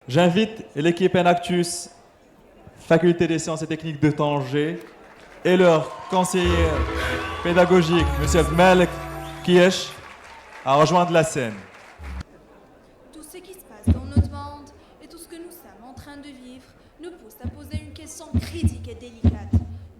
J'invite l'équipe Enactus, Faculté des sciences et techniques de Tanger, et leur conseiller pédagogique, M. Melek Kiesh, à rejoindre la scène. Tout ce qui se passe dans notre monde et tout ce que nous sommes en train de vivre nous pousse à poser une question critique et délicate.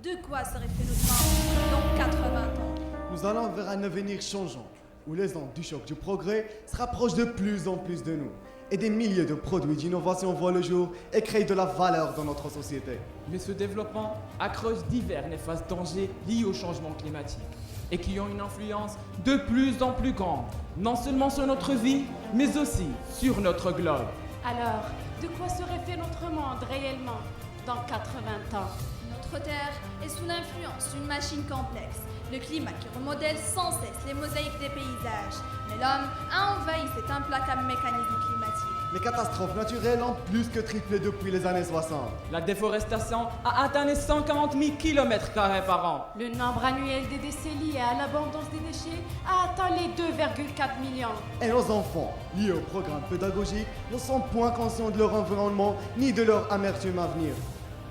De quoi serait fait notre monde dans 80 ans? Nous allons vers un avenir changeant, où les ondes du choc du progrès se rapprochent de plus en plus de nous, et des milliers de produits d'innovation voient le jour et créent de la valeur dans notre société. Mais ce développement accroche divers néfastes dangers liés au changement climatique et qui ont une influence de plus en plus grande, non seulement sur notre vie, mais aussi sur notre globe. Alors, de quoi serait fait notre monde réellement dans 80 ans? Notre Terre est sous l'influence d'une machine complexe, le climat qui remodèle sans cesse les mosaïques des paysages. Mais l'homme a envahi cet implacable mécanisme climatique. Les catastrophes naturelles ont plus que triplé depuis les années 60. La déforestation a atteint les 140 000 km² par an. Le nombre annuel des décès liés à l'abondance des déchets a atteint les 2,4 millions. Et nos enfants, liés au programme pédagogique, ne sont point conscients de leur environnement ni de leur amertume à venir.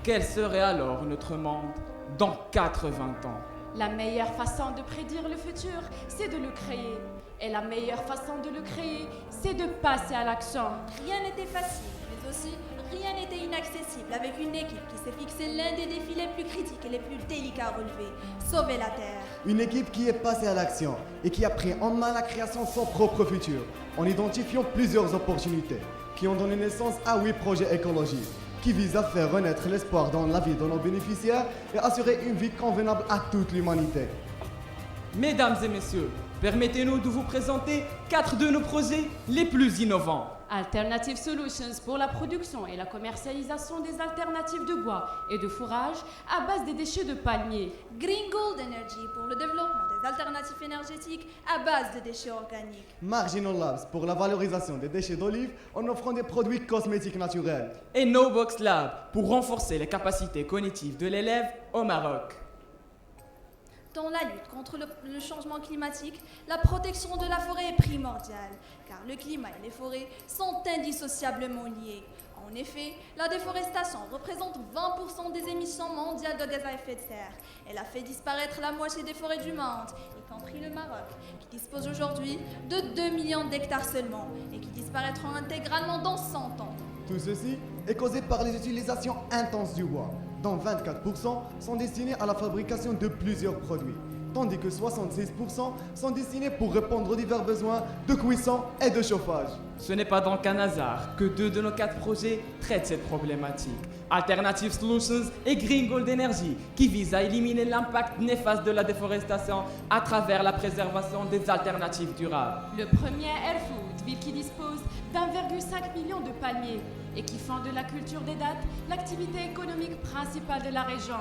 Quel serait alors notre monde dans 80 ans? La meilleure façon de prédire le futur, c'est de le créer. Et la meilleure façon de le créer, c'est de passer à l'action. Rien n'était facile, mais aussi rien n'était inaccessible avec une équipe qui s'est fixé l'un des défis les plus critiques et les plus délicats à relever, sauver la Terre. Une équipe qui est passée à l'action et qui a pris en main la création de son propre futur, en identifiant plusieurs opportunités, qui ont donné naissance à 8 projets écologiques, qui visent à faire renaître l'espoir dans la vie de nos bénéficiaires et assurer une vie convenable à toute l'humanité. Mesdames et messieurs, permettez-nous de vous présenter 4 de nos projets les plus innovants. Alternative Solutions pour la production et la commercialisation des alternatives de bois et de fourrage à base des déchets de palmier. Green Gold Energy pour le développement des alternatives énergétiques à base de déchets organiques. Marginal Labs pour la valorisation des déchets d'olive en offrant des produits cosmétiques naturels. Et No Box Lab pour renforcer les capacités cognitives de l'élève au Maroc. Dans la lutte contre le changement climatique, la protection de la forêt est primordiale, car le climat et les forêts sont indissociablement liés. En effet, la déforestation représente 20% des émissions mondiales de gaz à effet de serre. Elle a fait disparaître la moitié des forêts du monde, y compris le Maroc, qui dispose aujourd'hui de 2 millions d'hectares seulement, et qui disparaîtront intégralement dans 100 ans. Tout ceci est causé par les utilisations intenses du bois, dont 24% sont destinés à la fabrication de plusieurs produits, tandis que 66% sont destinés pour répondre aux divers besoins de cuisson et de chauffage. Ce n'est pas donc un hasard que 2 de nos 4 projets traitent cette problématique. Alternative Solutions et Green Gold Energy, qui visent à éliminer l'impact néfaste de la déforestation à travers la préservation des alternatives durables. Le premier Air Food, ville qui dispose d'1,5 million de palmiers et qui font de la culture des dattes l'activité économique principale de la région.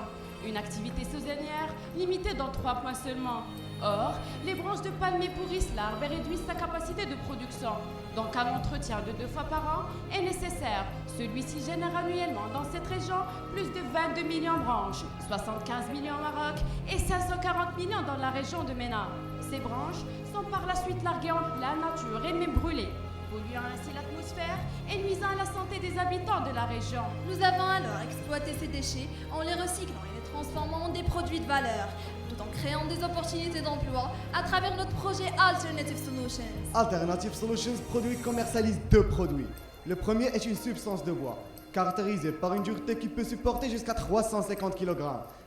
Une activité saisonnière limitée dans 3 points seulement. Or, les branches de palmier pourrissent l'arbre et réduisent sa capacité de production. Donc un entretien de 2 fois par an est nécessaire. Celui-ci génère annuellement dans cette région plus de 22 millions de branches, 75 millions au Maroc et 540 millions dans la région de Ménin. Ces branches sont par la suite larguées en pleine nature et même brûlées, polluant ainsi l'atmosphère et nuisant à la santé des habitants de la région. Nous avons alors exploité ces déchets en les recyclant et les transformant en des produits de valeur, tout en créant des opportunités d'emploi à travers notre projet Alternative Solutions. Alternative Solutions produit commercialise 2 produits. Le premier est une substance de bois, caractérisée par une dureté qui peut supporter jusqu'à 350 kg,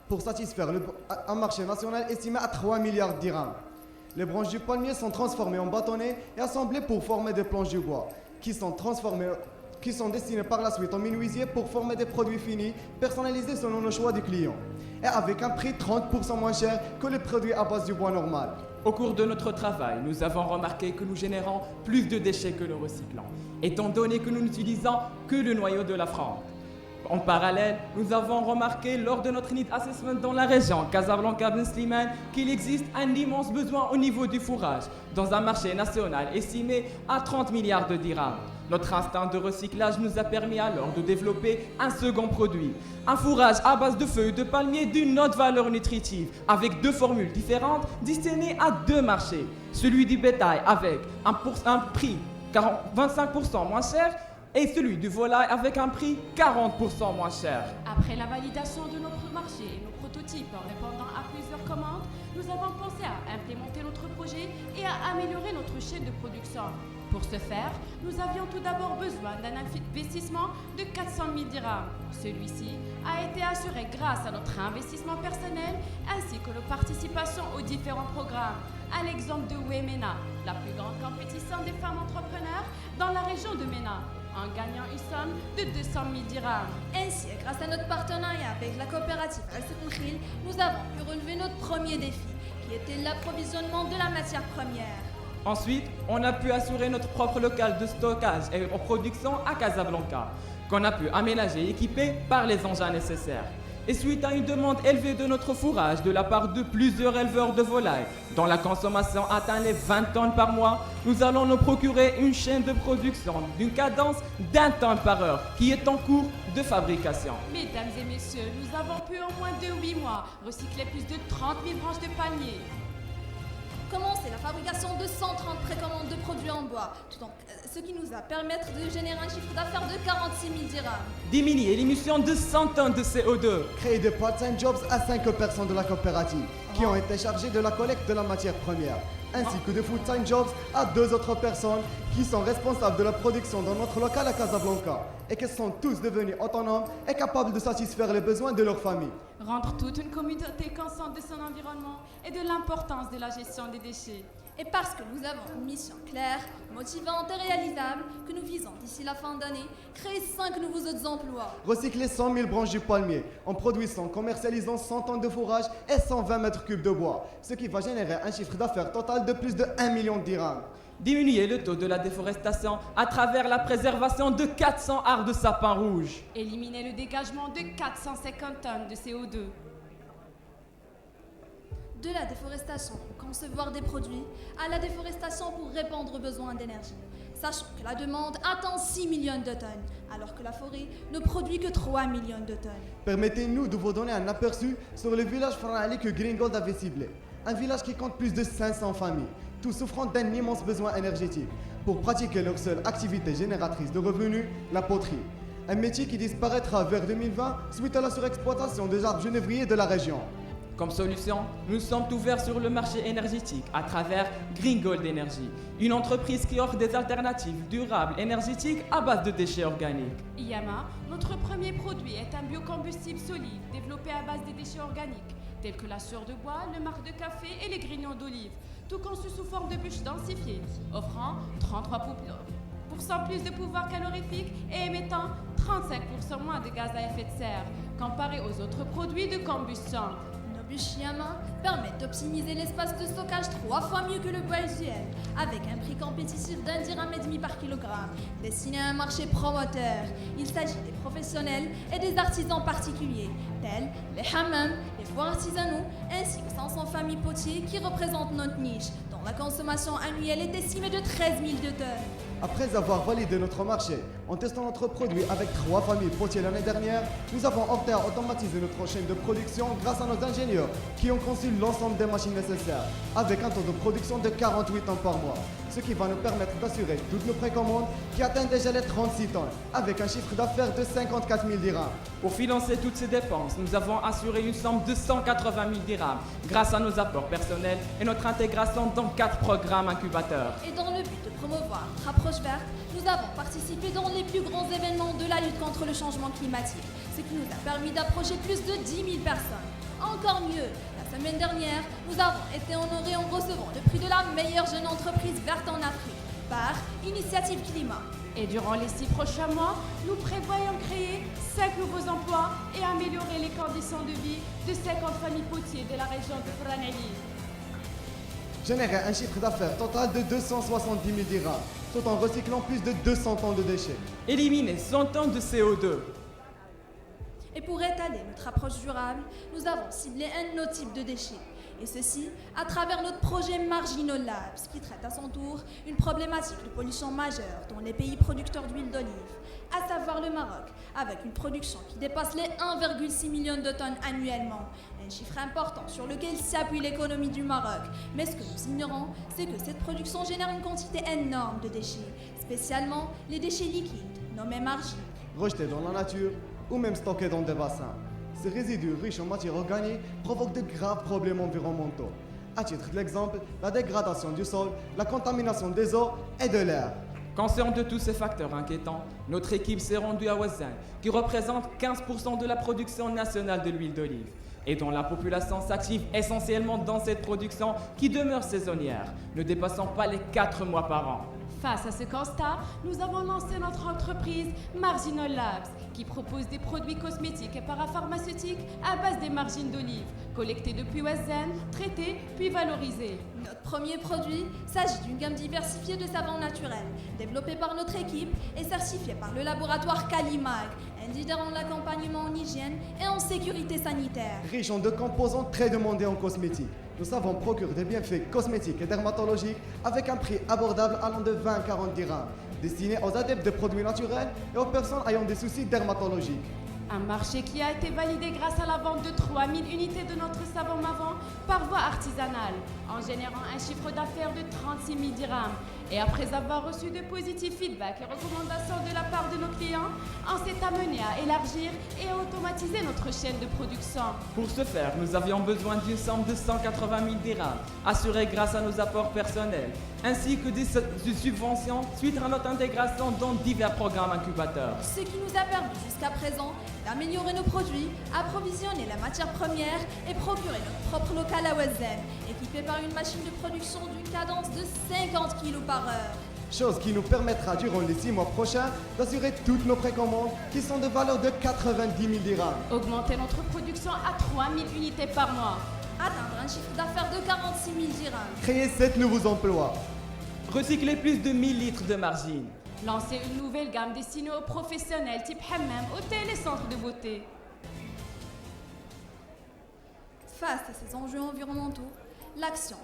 pour satisfaire un marché national estimé à 3 milliards de dirhams. Les branches du palmier sont transformées en bâtonnets et assemblées pour former des planches de bois, qui sont destinées par la suite en menuisier pour former des produits finis, personnalisés selon le choix du client, et avec un prix 30% moins cher que les produits à base du bois normal. Au cours de notre travail, nous avons remarqué que nous générons plus de déchets que nous recyclons, étant donné que nous n'utilisons que le noyau de la fronde. En parallèle, nous avons remarqué lors de notre need assessment dans la région Casablanca-Ben Slimane qu'il existe un immense besoin au niveau du fourrage, dans un marché national estimé à 30 milliards de dirhams. Notre instinct de recyclage nous a permis alors de développer un second produit, un fourrage à base de feuilles de palmier d'une haute valeur nutritive, avec 2 formules différentes destinées à 2 marchés. Celui du bétail avec un prix 25% moins cher et celui du volaille avec un prix 40% moins cher. Après la validation de notre marché et nos prototypes en répondant à plusieurs commandes, nous avons pensé à implémenter notre projet et à améliorer notre chaîne de production. Pour ce faire, nous avions tout d'abord besoin d'un investissement de 400 000 dirhams. Celui-ci a été assuré grâce à notre investissement personnel ainsi que nos participations aux différents programmes, à l'exemple de WEMENA, la plus grande compétition des femmes entrepreneurs dans la région de MENA, en gagnant une somme de 200 000 dirhams. Ainsi, grâce à notre partenariat avec la coopérative Al-Setnkhil, nous avons pu relever notre premier défi, qui était l'approvisionnement de la matière première. Ensuite, on a pu assurer notre propre local de stockage et de production à Casablanca, qu'on a pu aménager et équiper par les engins nécessaires. Et suite à une demande élevée de notre fourrage de la part de plusieurs éleveurs de volailles, dont la consommation atteint les 20 tonnes par mois, nous allons nous procurer une chaîne de production d'une cadence d'1 tonne par heure qui est en cours de fabrication. Mesdames et messieurs, nous avons pu en moins de 8 mois recycler plus de 30 000 branches de palmiers. Commencer la fabrication de 130 précommandes de produits en bois, ce qui nous a permis de générer un chiffre d'affaires de 46 000 dirhams. Diminuer l'émission de 100 tonnes de CO2. Créer des part-time jobs à 5 personnes de la coopérative qui ont été chargées de la collecte de la matière première, ainsi que de full-time jobs à 2 autres personnes qui sont responsables de la production dans notre local à Casablanca et qui sont tous devenus autonomes et capables de satisfaire les besoins de leur famille. Rendre toute une communauté consciente de son environnement et de l'importance de la gestion des déchets. Et parce que nous avons une mission claire, motivante et réalisable, que nous visons d'ici la fin d'année, créer 5 nouveaux autres emplois. Recycler 100 000 branches du palmier en produisant, commercialisant 100 tonnes de fourrage et 120 mètres cubes de bois, ce qui va générer un chiffre d'affaires total de plus de 1 million de dirhams. Diminuer le taux de la déforestation à travers la préservation de 400 arbres de sapin rouge. Éliminer le dégagement de 450 tonnes de CO2. De la déforestation pour concevoir des produits à la déforestation pour répondre aux besoins d'énergie. Sachant que la demande atteint 6 millions de tonnes, alors que la forêt ne produit que 3 millions de tonnes. Permettez-nous de vous donner un aperçu sur le village Franali que Greengold avait ciblé. Un village qui compte plus de 500 familles, tous souffrant d'un immense besoin énergétique pour pratiquer leur seule activité génératrice de revenus, la poterie. Un métier qui disparaîtra vers 2020 suite à la surexploitation des arbres genévriers de la région. Comme solution, nous sommes ouverts sur le marché énergétique à travers Greengold Energy, une entreprise qui offre des alternatives durables énergétiques à base de déchets organiques. IAMA, notre premier produit, est un biocombustible solide développé à base des déchets organiques, tels que la sueur de bois, le marc de café et les grignons d'olive, tout conçu sous forme de bûches densifiées, offrant 33% plus de pouvoir calorifique et émettant 35% moins de gaz à effet de serre, comparé aux autres produits de combustion. Nos bûches Yama permettent d'optimiser l'espace de stockage 3 fois mieux que le bois usuel, avec un prix compétitif d'1,5 dirham par kilogramme, destiné à un marché promoteur. Il s'agit des professionnels et des artisans particuliers, tels les hammams, les foires artisanaux, ainsi que 500 familles potiers qui représentent notre niche, dont la consommation annuelle est estimée de 13 000 de tonnes. Après avoir validé notre marché en testant notre produit avec 3 familles potiers l'année dernière, nous avons opté à automatiser notre chaîne de production grâce à nos ingénieurs qui ont conçu l'ensemble des machines nécessaires, avec un taux de production de 48 tonnes par mois, ce qui va nous permettre d'assurer toutes nos précommandes qui atteignent déjà les 36 tonnes, avec un chiffre d'affaires de 54 000 dirhams. Pour financer toutes ces dépenses, nous avons assuré une somme de 180 000 dirhams grâce à nos apports personnels et notre intégration dans 4 programmes incubateurs. Et dans le but de promouvoir notre approche verte, nous avons participé dans les plus grands événements de la lutte contre le changement climatique, ce qui nous a permis d'approcher plus de 10 000 personnes. Encore mieux, la semaine dernière, nous avons été honorés en recevant le prix de la meilleure jeune entreprise verte en Afrique par Initiative Climat. Et durant les 6 prochains mois, nous prévoyons créer 5 nouveaux emplois et améliorer les conditions de vie de 50 familles potiers de la région de Franali. Générer un chiffre d'affaires total de 270 000 dirhams, tout en recyclant plus de 200 tonnes de déchets. Éliminer 100 tonnes de CO2. Et pour étaler notre approche durable, nous avons ciblé un autre type de déchets. Et ceci à travers notre projet Marginal Labs, qui traite à son tour une problématique de pollution majeure dans les pays producteurs d'huile d'olive, à savoir le Maroc, avec une production qui dépasse les 1,6 million de tonnes annuellement. Un chiffre important sur lequel s'appuie l'économie du Maroc. Mais ce que nous ignorons, c'est que cette production génère une quantité énorme de déchets, spécialement les déchets liquides, nommés margines. Rejetés dans la nature ou même stockés dans des bassins. Ces résidus riches en matières organiques provoquent de graves problèmes environnementaux. À titre d'exemple, la dégradation du sol, la contamination des eaux et de l'air. Conscient de tous ces facteurs inquiétants, notre équipe s'est rendue à Ouazzane, qui représente 15% de la production nationale de l'huile d'olive, et dont la population s'active essentiellement dans cette production qui demeure saisonnière, ne dépassant pas les 4 mois par an. Face à ce constat, nous avons lancé notre entreprise Marginal Labs, qui propose des produits cosmétiques et parapharmaceutiques à base des margines d'olive, collectées depuis Ouazzane, traitées puis valorisées. Notre premier produit s'agit d'une gamme diversifiée de savons naturels, développée par notre équipe et certifiée par le laboratoire Calimag, un leader en accompagnement en hygiène et en sécurité sanitaire. Riche en 2 composants très demandés en cosmétique. Nos savons procurent des bienfaits cosmétiques et dermatologiques avec un prix abordable allant de 20 à 40 dirhams, destinés aux adeptes de produits naturels et aux personnes ayant des soucis dermatologiques. Un marché qui a été validé grâce à la vente de 3000 unités de notre savon Mavant par voie artisanale, en générant un chiffre d'affaires de 36 000 dirhams. Et après avoir reçu de positifs feedbacks et recommandations de la part de nos clients, on s'est amené à élargir et à automatiser notre chaîne de production. Pour ce faire, nous avions besoin d'une somme de 180 000 dirhams, assurée grâce à nos apports personnels, ainsi que des subventions suite à notre intégration dans divers programmes incubateurs. Ce qui nous a permis jusqu'à présent d'améliorer nos produits, approvisionner la matière première et procurer notre propre local à Ouazzane, équipé par une machine de production d'une cadence de 50 kg par heure. Chose qui nous permettra durant les 6 mois prochains d'assurer toutes nos précommandes qui sont de valeur de 90 000 dirhams. Augmenter notre production à 3000 unités par mois. Atteindre un chiffre d'affaires de 46 000 dirhams. Créer 7 nouveaux emplois. Recycler plus de 1000 litres de margine. Lancer une nouvelle gamme destinée aux professionnels type hammam, hôtel et centres de beauté. Face à ces enjeux environnementaux, l'action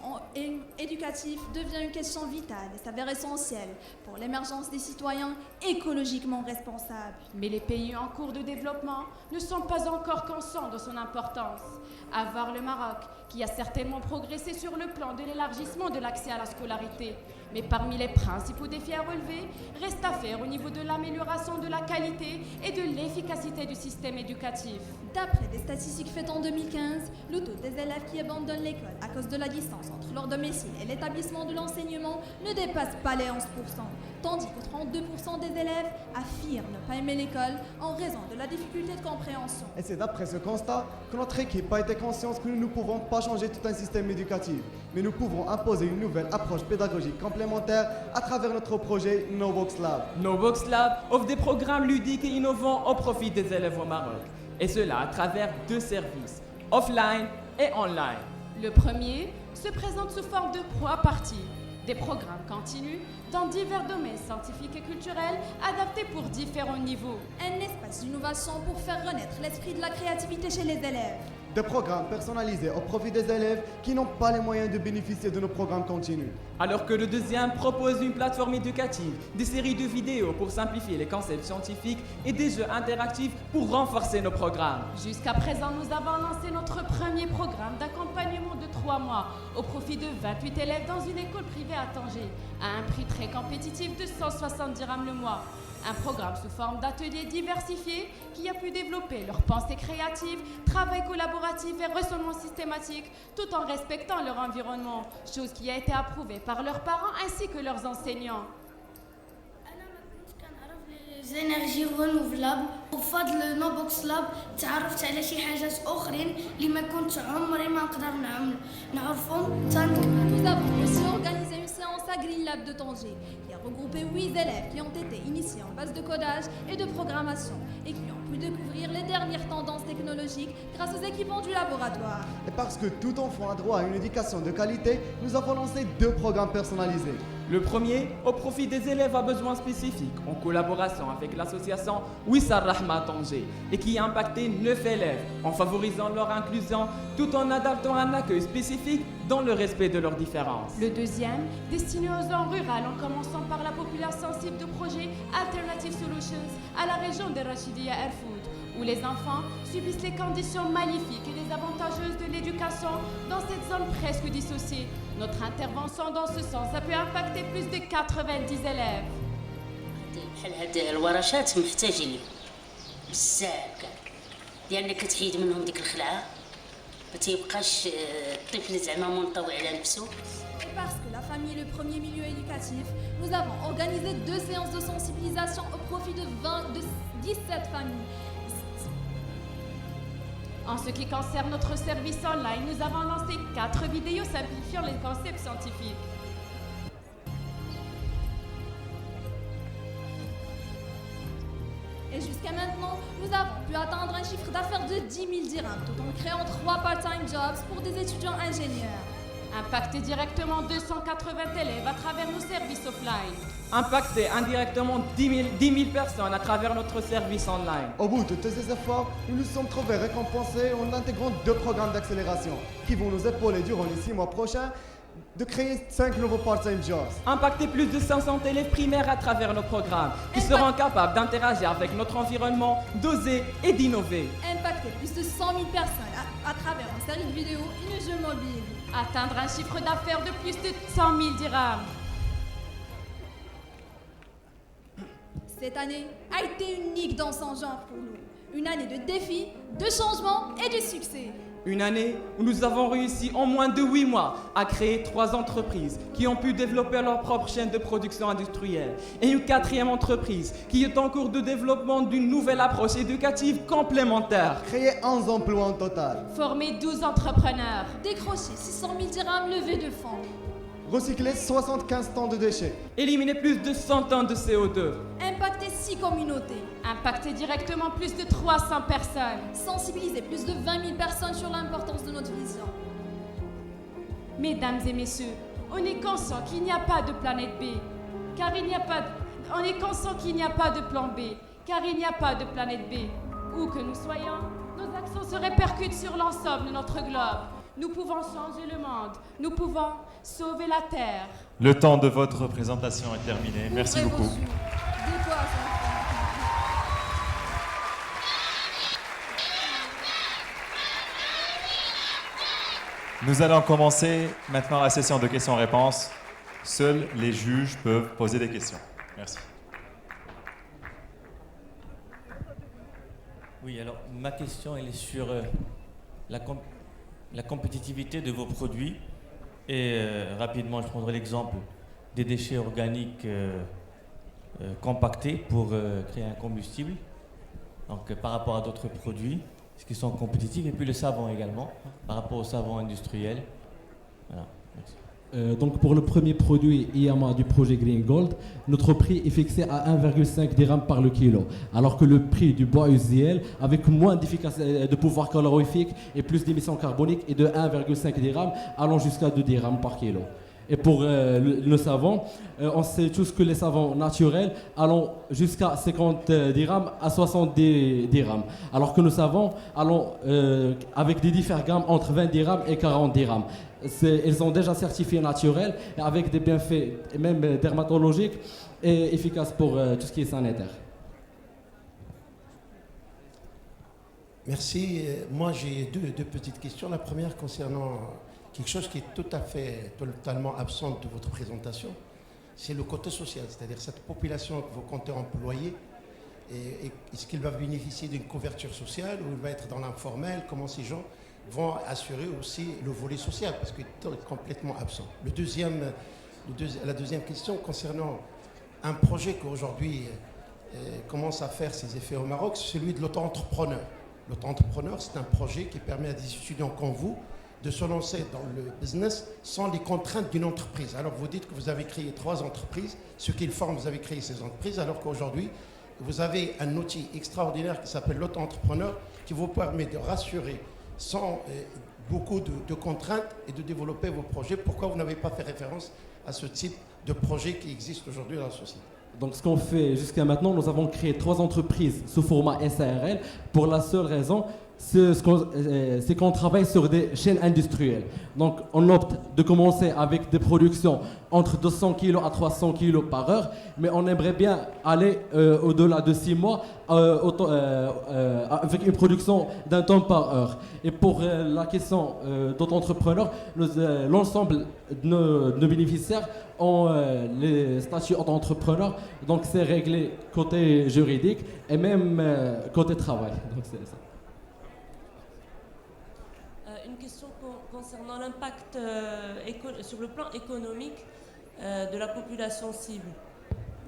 éducative devient une question vitale et s'avère essentielle pour l'émergence des citoyens écologiquement responsables. Mais les pays en cours de développement ne sont pas encore conscients de son importance. À voir le Maroc, qui a certainement progressé sur le plan de l'élargissement de l'accès à la scolarité. Mais parmi les principaux défis à relever, reste à faire au niveau de l'amélioration de la qualité et de l'efficacité du système éducatif. D'après des statistiques faites en 2015, le taux des élèves qui abandonnent l'école à cause de la distance entre leur domicile et l'établissement de l'enseignement ne dépasse pas les 11%, tandis que 32% des élèves affirment ne pas aimer l'école en raison de la difficulté de compréhension. Et c'est d'après ce constat que notre équipe a été consciente que nous ne pouvons pas changer tout un système éducatif, mais nous pouvons imposer une nouvelle approche pédagogique complémentaire à travers notre projet NoBox Lab. NoBox Lab offre des programmes ludiques et innovants au profit des élèves au Maroc, et cela à travers 2 services, offline et online. Le premier se présente sous forme de 3 parties. Des programmes continus dans divers domaines scientifiques et culturels adaptés pour différents niveaux. Un espace d'innovation pour faire renaître l'esprit de la créativité chez les élèves. Des programmes personnalisés au profit des élèves qui n'ont pas les moyens de bénéficier de nos programmes continus. Alors que le deuxième propose une plateforme éducative, des séries de vidéos pour simplifier les concepts scientifiques et des jeux interactifs pour renforcer nos programmes. Jusqu'à présent, nous avons lancé notre premier programme d'accompagnement de 3 mois au profit de 28 élèves dans une école privée à Tanger, à un prix très compétitif de 160 dirhams le mois. Un programme sous forme d'ateliers diversifiés qui a pu développer leur pensée créative, travail collaboratif et raisonnement systématique tout en respectant leur environnement, chose qui a été approuvée par leurs parents ainsi que leurs enseignants. أنا ما كنت كنعرف لي زينيرجي رينوفلابل وبفضل نوبوكس لاب تعرفت على شي حاجات أخرين اللي ما كنت عمري ما نقدر نعرفهم Nous avons aussi organisé une séance à Green Lab de Tanger qui a regroupé 8 élèves qui ont été initiés en base de codage et de programmation et qui ont pu découvrir les dernières tendances technologiques grâce aux équipements du laboratoire. Et parce que tout enfant a droit à une éducation de qualité, nous avons lancé 2 programmes personnalisés. Le premier, au profit des élèves à besoins spécifiques, en collaboration avec l'association Wissar Rahma Tanger, et qui a impacté 9 élèves, en favorisant leur inclusion, tout en adaptant un accueil spécifique dans le respect de leurs différences. Le deuxième, destiné aux zones rurales en commençant par la population cible de projet Alternative Solutions à la région de Rachidia Erfoud, où les enfants subissent les conditions maléfiques et désavantageuses de l'éducation dans cette zone presque dissociée. Notre intervention dans ce sens a pu impacter plus de 90 élèves. بحال هاد الورشات محتاجين لهم بزاف كاع، لان كتحيد منهم ديك الخلعه، ما تيبقاش الطفل زعما منطوي على نفسه. Et parce que la famille est le premier milieu éducatif, nous avons organisé 2 séances de sensibilisation au profit de 17 familles. En ce qui concerne notre service online, nous avons lancé 4 vidéos simplifiant les concepts scientifiques. Et jusqu'à maintenant, nous avons pu atteindre un chiffre d'affaires de 10 000 dirhams, tout en créant 3 part-time jobs pour des étudiants ingénieurs. Impacter directement 280 élèves à travers nos services offline. Impacter indirectement 10 000 personnes à travers notre service online. Au bout de tous ces efforts, nous nous sommes trouvés récompensés en intégrant 2 programmes d'accélération qui vont nous épauler durant les 6 mois prochains de créer 5 nouveaux part-time jobs. Impacter plus de 500 élèves primaires à travers nos programmes qui seront capables d'interagir avec notre environnement, d'oser et d'innover. Impacter plus de 100 000 personnes à travers une série de vidéos et de jeux mobiles. Atteindre un chiffre d'affaires de plus de 100 000 dirhams. Cette année a été unique dans son genre pour nous. Une année de défis, de changements et de succès. Une année où nous avons réussi en moins de 8 mois à créer 3 entreprises qui ont pu développer leur propre chaîne de production industrielle. Et une 4e entreprise qui est en cours de développement d'une nouvelle approche éducative complémentaire. Créer 11 emplois en total. Former 12 entrepreneurs. Décrocher 600 000 dirhams levés de fonds. Recycler 75 tonnes de déchets. Éliminer plus de 100 tonnes de CO2. Impacter 6 communautés. Impacter directement plus de 300 personnes. Sensibiliser plus de 20 000 personnes sur l'importance de notre vision. Mesdames et messieurs, on est conscient qu'il n'y a pas de planète B, car il n'y a pas on est conscient qu'il n'y a pas de plan B, car il n'y a pas de planète B. Où que nous soyons, nos actions se répercutent sur l'ensemble de notre globe. Nous pouvons changer le monde, nous pouvons sauver la Terre. Le temps de votre présentation est terminé. Merci Ouvrez beaucoup. vos yeux. Dis-toi ça. Nous allons commencer maintenant la session de questions-réponses. Seuls les juges peuvent poser des questions. Merci. Oui, alors ma question elle est sur la compétitivité de vos produits. Et rapidement, je prendrai l'exemple des déchets organiques compactés pour créer un combustible. Donc par rapport à d'autres produits, est-ce qu'ils sont compétitifs? Et puis le savon également, par rapport au savon industriel. Voilà, merci. Donc pour le premier produit IAMA du projet Green Gold, notre prix est fixé à 1,5 dirham par le kilo, alors que le prix du bois usuel, avec moins d'efficacité de pouvoir calorifique et plus d'émissions carboniques, est de 1,5 dirham, allant jusqu'à 2 dirhams par kilo. Et pour le savon, on sait tous que les savons naturels allons jusqu'à 50 dirhams à 70 dirhams. Alors que nos savons allons avec des différentes gammes entre 20 dirhams et 40 dirhams. Ils sont déjà certifiés naturels avec des bienfaits même dermatologiques et efficaces pour tout ce qui est sanitaire. Merci. Moi, j'ai deux petites questions. La première concernant quelque chose qui est totalement absent de votre présentation, c'est le côté social, c'est-à-dire cette population que vous comptez employer, est-ce qu'il va bénéficier d'une couverture sociale ou il va être dans l'informel? Comment ces gens vont assurer aussi le volet social, parce qu'il est complètement absent. La deuxième question concernant un projet qui aujourd'hui commence à faire ses effets au Maroc, c'est celui de l'auto-entrepreneur. L'auto-entrepreneur, c'est un projet qui permet à des étudiants comme vous de se lancer dans le business sans les contraintes d'une entreprise. Alors vous dites que vous avez créé 3 entreprises, ce qu'ils forment, vous avez créé ces entreprises, alors qu'aujourd'hui, vous avez un outil extraordinaire qui s'appelle l'auto-entrepreneur qui vous permet de rassurer sans beaucoup de contraintes et de développer vos projets. Pourquoi vous n'avez pas fait référence à ce type de projet qui existe aujourd'hui dans la société? Donc ce qu'on fait jusqu'à maintenant, nous avons créé 3 entreprises sous format SARL pour la seule raison, c'est qu'on travaille sur des chaînes industrielles. Donc on opte de commencer avec des productions entre 200 kg à 300 kg par heure, mais on aimerait bien aller au-delà de 6 mois avec une production d'un tonne par heure. Et pour la question d'auto-entrepreneur, l'ensemble de nos bénéficiaires ont les statuts d'entrepreneur, donc c'est réglé côté juridique et même côté travail. Donc c'est ça. Une question concernant l'impact sur le plan économique de la population cible.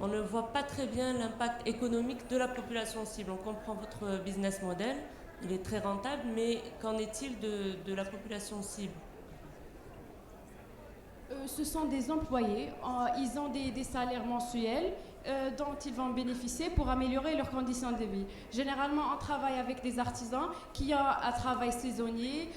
On ne voit pas très bien l'impact économique de la population cible. On comprend votre business model, il est très rentable, mais qu'en est-il de la population cible? Ce sont des employés, ils ont des salaires mensuels dont ils vont bénéficier pour améliorer leurs conditions de vie. Généralement, on travaille avec des artisans qui ont un travail saisonnier,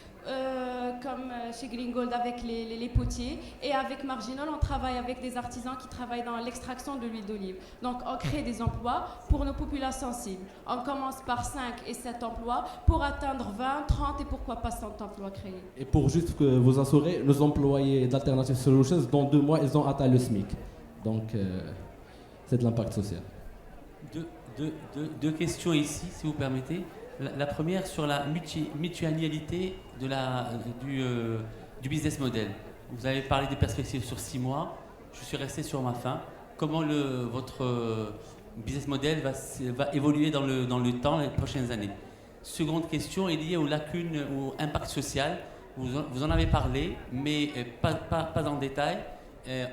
comme chez Green Gold avec les potiers, et avec Marginal, on travaille avec des artisans qui travaillent dans l'extraction de l'huile d'olive. Donc, on crée des emplois pour nos populations cibles. On commence par 5 et 7 emplois pour atteindre 20, 30 et pourquoi pas 100 emplois créés. Et pour juste que vous assurer, nos employés d'Alternative Solutions, dans 2 mois, ils ont atteint le SMIC. Donc, c'est de l'impact social. Deux questions ici, si vous permettez. La première sur la mutualité du business model. Vous avez parlé des perspectives sur 6 mois. Je suis resté sur ma fin. Comment votre business model va évoluer dans le temps, les prochaines années? Seconde question est liée aux lacunes, au impact social. Vous en avez parlé, mais pas en détail.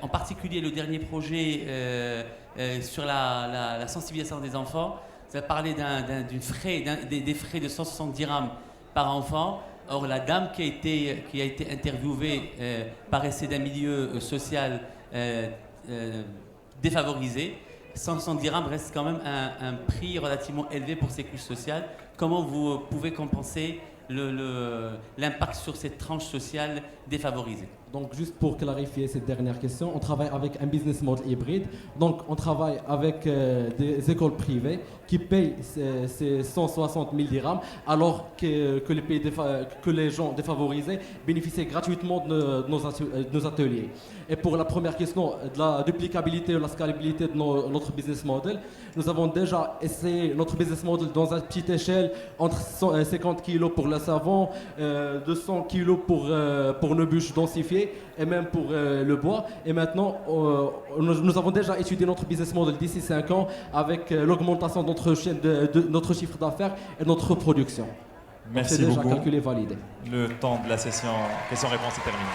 En particulier le dernier projet sur la sensibilisation des enfants. Vous avez parlé des frais de 160 dirhams par enfant. Or, la dame qui a été interviewée paraissait d'un milieu social défavorisé. 160 dirhams reste quand même un prix relativement élevé pour ces couches sociales. Comment vous pouvez compenser l'impact sur cette tranche sociale défavorisée? Donc juste pour clarifier cette dernière question, on travaille avec un business model hybride. Donc on travaille avec des écoles privées qui payent ces 160 000 dirhams alors que les gens défavorisés bénéficient gratuitement de nos ateliers. Et pour la première question de la duplicabilité ou la scalabilité de notre business model, nous avons déjà essayé notre business model dans une petite échelle entre 50 kg pour le savon, 200 kg pour le bûche densifié et même pour le bois. Et maintenant, nous avons déjà étudié notre business model d'ici 5 ans avec l'augmentation de notre chiffre d'affaires et notre production. Merci beaucoup. C'est déjà calculé, validé. Le temps de la session questions-réponses est terminé.